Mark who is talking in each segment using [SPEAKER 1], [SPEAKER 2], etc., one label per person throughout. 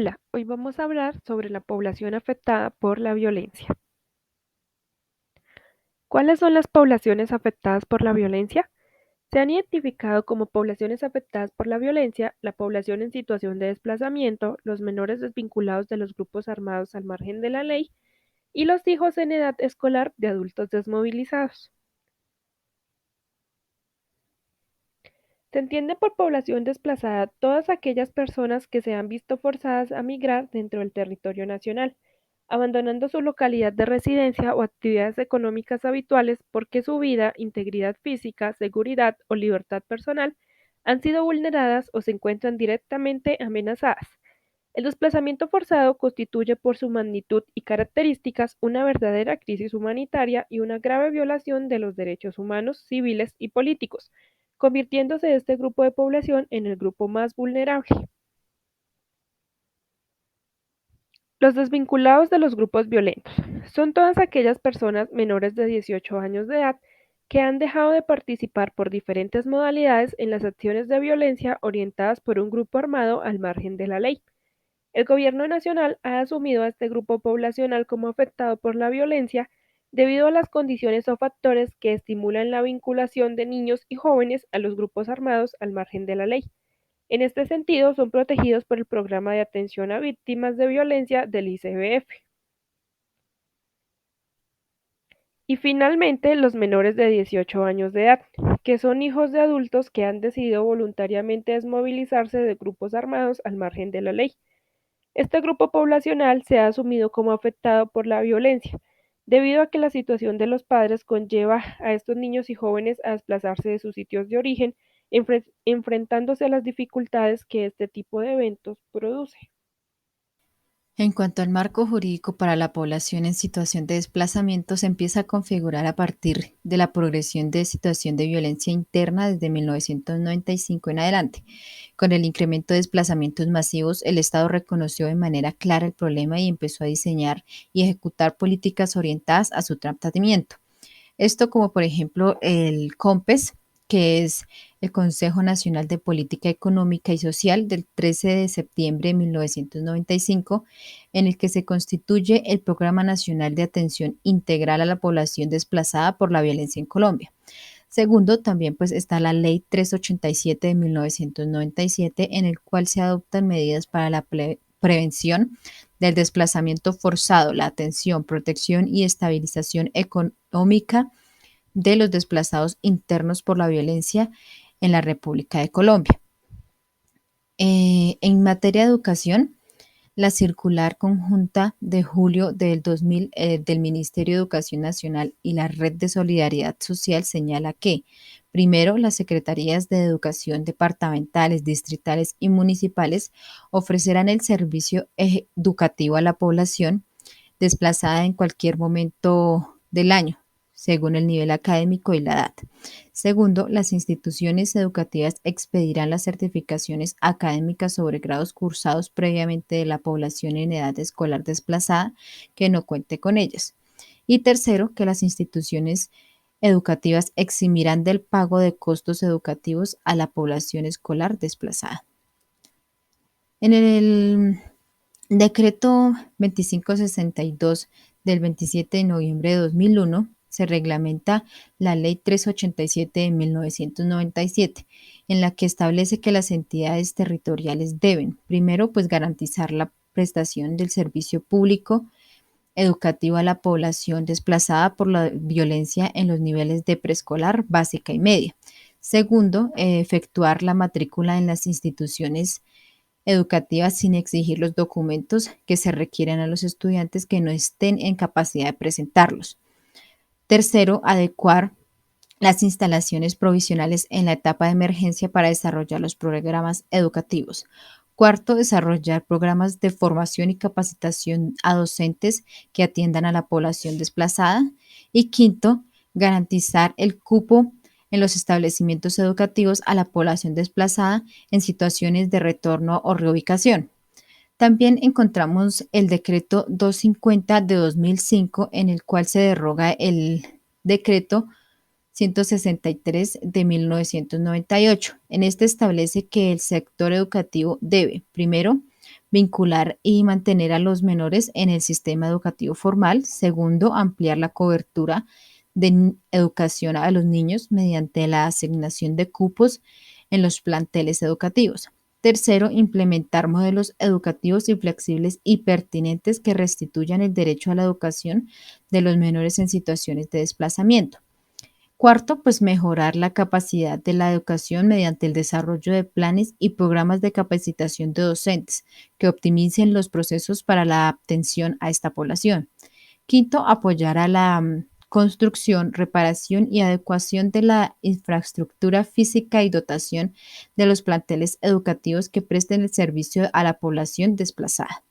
[SPEAKER 1] Hola, hoy vamos a hablar sobre la población afectada por la violencia. ¿Cuáles son las poblaciones afectadas por la violencia? Se han identificado como poblaciones afectadas por la violencia la población en situación de desplazamiento, los menores desvinculados de los grupos armados al margen de la ley y los hijos en edad escolar de adultos desmovilizados. Se entiende por población desplazada todas aquellas personas que se han visto forzadas a migrar dentro del territorio nacional, abandonando su localidad de residencia o actividades económicas habituales porque su vida, integridad física, seguridad o libertad personal han sido vulneradas o se encuentran directamente amenazadas. El desplazamiento forzado constituye por su magnitud y características una verdadera crisis humanitaria y una grave violación de los derechos humanos, civiles y políticos, convirtiéndose este grupo de población en el grupo más vulnerable. Los desvinculados de los grupos violentos son todas aquellas personas menores de 18 años de edad que han dejado de participar por diferentes modalidades en las acciones de violencia orientadas por un grupo armado al margen de la ley. El gobierno nacional ha asumido a este grupo poblacional como afectado por la violencia debido a las condiciones o factores que estimulan la vinculación de niños y jóvenes a los grupos armados al margen de la ley. En este sentido, son protegidos por el Programa de Atención a Víctimas de Violencia del ICBF. Y finalmente, los menores de 18 años de edad, que son hijos de adultos que han decidido voluntariamente desmovilizarse de grupos armados al margen de la ley. Este grupo poblacional se ha asumido como afectado por la violencia, debido a que la situación de los padres conlleva a estos niños y jóvenes a desplazarse de sus sitios de origen, enfrentándose a las dificultades que este tipo de eventos produce.
[SPEAKER 2] En cuanto al marco jurídico para la población en situación de desplazamiento, se empieza a configurar a partir de la progresión de situación de violencia interna desde 1995 en adelante. Con el incremento de desplazamientos masivos, el Estado reconoció de manera clara el problema y empezó a diseñar y ejecutar políticas orientadas a su tratamiento. Esto como por ejemplo el COMPES, que es el Consejo Nacional de Política Económica y Social del 13 de septiembre de 1995, en el que se constituye el Programa Nacional de Atención Integral a la Población Desplazada por la Violencia en Colombia. Segundo, también pues está la Ley 387 de 1997, en el cual se adoptan medidas para la prevención del desplazamiento forzado, la atención, protección y estabilización económica de los desplazados internos por la violencia en la República de Colombia. En materia de educación, la circular conjunta de julio del 2000 del Ministerio de Educación Nacional y la Red de Solidaridad Social señala que, primero, las secretarías de educación departamentales, distritales y municipales ofrecerán el servicio educativo a la población desplazada en cualquier momento del año, según el nivel académico y la edad. Segundo, las instituciones educativas expedirán las certificaciones académicas sobre grados cursados previamente de la población en edad escolar desplazada que no cuente con ellas. Y tercero, que las instituciones educativas eximirán del pago de costos educativos a la población escolar desplazada. En el decreto 2562 del 27 de noviembre de 2001 se reglamenta la Ley 387 de 1997, en la que establece que las entidades territoriales deben, primero, pues garantizar la prestación del servicio público educativo a la población desplazada por la violencia en los niveles de preescolar, básica y media. Segundo, efectuar la matrícula en las instituciones educativas sin exigir los documentos que se requieren a los estudiantes que no estén en capacidad de presentarlos. Tercero, adecuar las instalaciones provisionales en la etapa de emergencia para desarrollar los programas educativos. Cuarto, desarrollar programas de formación y capacitación a docentes que atiendan a la población desplazada. Y quinto, garantizar el cupo en los establecimientos educativos a la población desplazada en situaciones de retorno o reubicación. También encontramos el decreto 250 de 2005, en el cual se deroga el decreto 163 de 1998. En este establece que el sector educativo debe, primero, vincular y mantener a los menores en el sistema educativo formal. Segundo, ampliar la cobertura de educación a los niños mediante la asignación de cupos en los planteles educativos. Tercero, implementar modelos educativos y flexibles y pertinentes que restituyan el derecho a la educación de los menores en situaciones de desplazamiento. Cuarto, pues mejorar la capacidad de la educación mediante el desarrollo de planes y programas de capacitación de docentes que optimicen los procesos para la atención a esta población. Quinto, apoyar a la construcción, reparación y adecuación de la infraestructura física y dotación de los planteles educativos que presten el servicio a la población desplazada.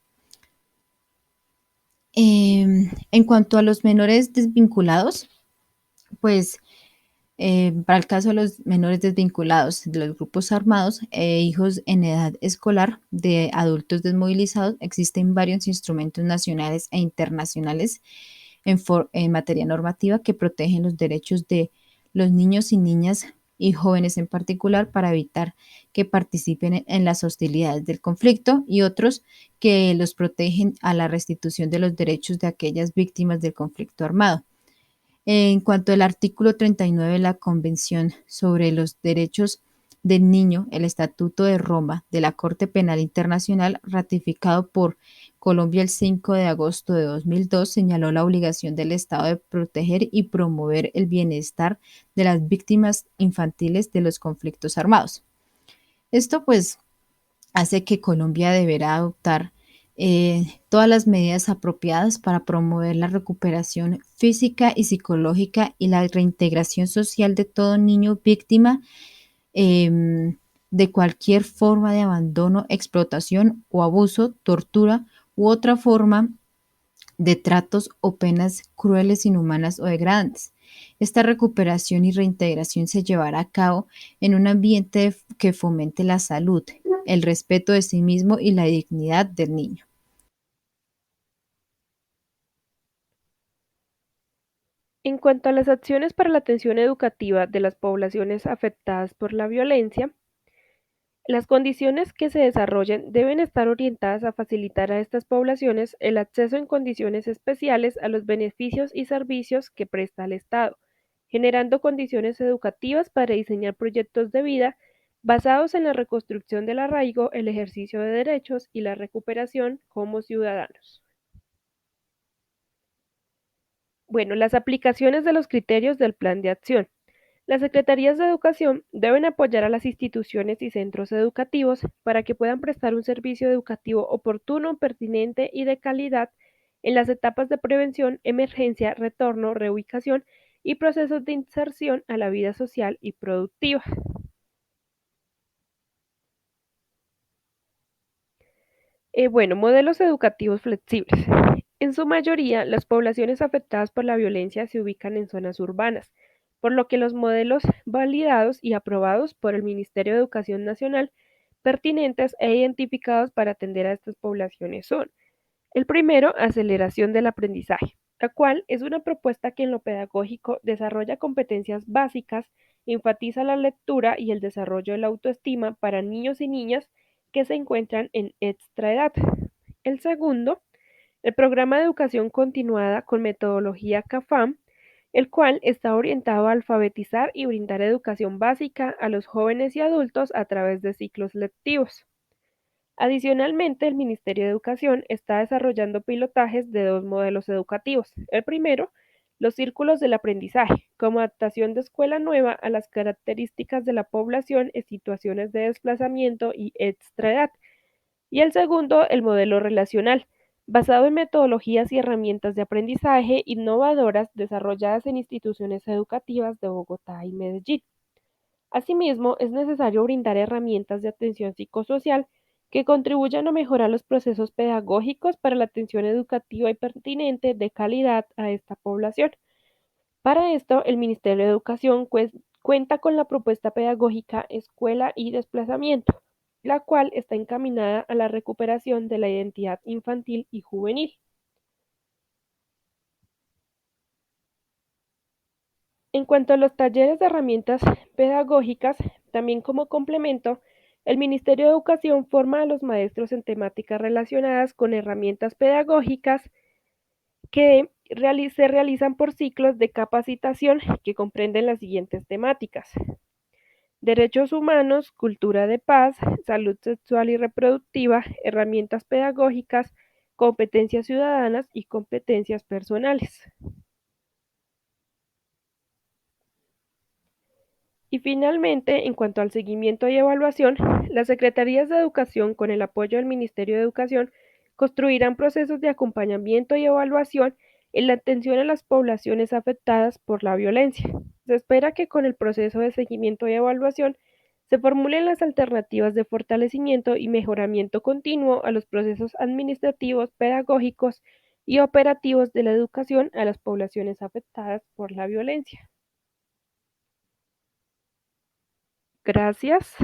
[SPEAKER 2] En cuanto a los menores desvinculados, pues para el caso de los menores desvinculados de los grupos armados e hijos en edad escolar de adultos desmovilizados, existen varios instrumentos nacionales e internacionales en materia normativa que protegen los derechos de los niños y niñas y jóvenes en particular para evitar que participen en las hostilidades del conflicto y otros que los protegen a la restitución de los derechos de aquellas víctimas del conflicto armado. En cuanto al artículo 39 de la Convención sobre los Derechos del Niño, el Estatuto de Roma de la Corte Penal Internacional, ratificado por Colombia el 5 de agosto de 2002, señaló la obligación del Estado de proteger y promover el bienestar de las víctimas infantiles de los conflictos armados. Esto pues hace que Colombia deberá adoptar todas las medidas apropiadas para promover la recuperación física y psicológica y la reintegración social de todo niño víctima em, de cualquier forma de abandono, explotación o abuso, tortura u otra forma de tratos o penas crueles, inhumanas o degradantes. Esta recuperación y reintegración se llevará a cabo en un ambiente que fomente la salud, el respeto de sí mismo y la dignidad del niño.
[SPEAKER 1] En cuanto a las acciones para la atención educativa de las poblaciones afectadas por la violencia, las condiciones que se desarrollen deben estar orientadas a facilitar a estas poblaciones el acceso en condiciones especiales a los beneficios y servicios que presta el Estado, generando condiciones educativas para diseñar proyectos de vida basados en la reconstrucción del arraigo, el ejercicio de derechos y la recuperación como ciudadanos. Bueno, las aplicaciones de los criterios del plan de acción. Las secretarías de educación deben apoyar a las instituciones y centros educativos para que puedan prestar un servicio educativo oportuno, pertinente y de calidad en las etapas de prevención, emergencia, retorno, reubicación y procesos de inserción a la vida social y productiva. Bueno, modelos educativos flexibles. En su mayoría, las poblaciones afectadas por la violencia se ubican en zonas urbanas, por lo que los modelos validados y aprobados por el Ministerio de Educación Nacional, pertinentes e identificados para atender a estas poblaciones son: el primero, aceleración del aprendizaje, la cual es una propuesta que en lo pedagógico desarrolla competencias básicas, enfatiza la lectura y el desarrollo de la autoestima para niños y niñas que se encuentran en extra edad. El segundo, el programa de educación continuada con metodología CAFAM, el cual está orientado a alfabetizar y brindar educación básica a los jóvenes y adultos a través de ciclos lectivos. Adicionalmente, el Ministerio de Educación está desarrollando pilotajes de dos modelos educativos. El primero, los círculos del aprendizaje, como adaptación de escuela nueva a las características de la población en situaciones de desplazamiento y extraedad. Y el segundo, el modelo relacional, basado en metodologías y herramientas de aprendizaje innovadoras desarrolladas en instituciones educativas de Bogotá y Medellín. Asimismo, es necesario brindar herramientas de atención psicosocial que contribuyan a mejorar los procesos pedagógicos para la atención educativa y pertinente de calidad a esta población. Para esto, el Ministerio de Educación cuenta con la propuesta pedagógica Escuela y Desplazamiento, la cual está encaminada a la recuperación de la identidad infantil y juvenil. En cuanto a los talleres de herramientas pedagógicas, también como complemento, El Ministerio de Educación forma a los maestros en temáticas relacionadas con herramientas pedagógicas que se realizan por ciclos de capacitación que comprenden las siguientes temáticas: derechos humanos, cultura de paz, salud sexual y reproductiva, herramientas pedagógicas, competencias ciudadanas y competencias personales. Y finalmente, en cuanto al seguimiento y evaluación, las secretarías de educación, con el apoyo del Ministerio de Educación, construirán procesos de acompañamiento y evaluación en la atención a las poblaciones afectadas por la violencia. Se espera que con el proceso de seguimiento y evaluación se formulen las alternativas de fortalecimiento y mejoramiento continuo a los procesos administrativos, pedagógicos y operativos de la educación a las poblaciones afectadas por la violencia. Gracias.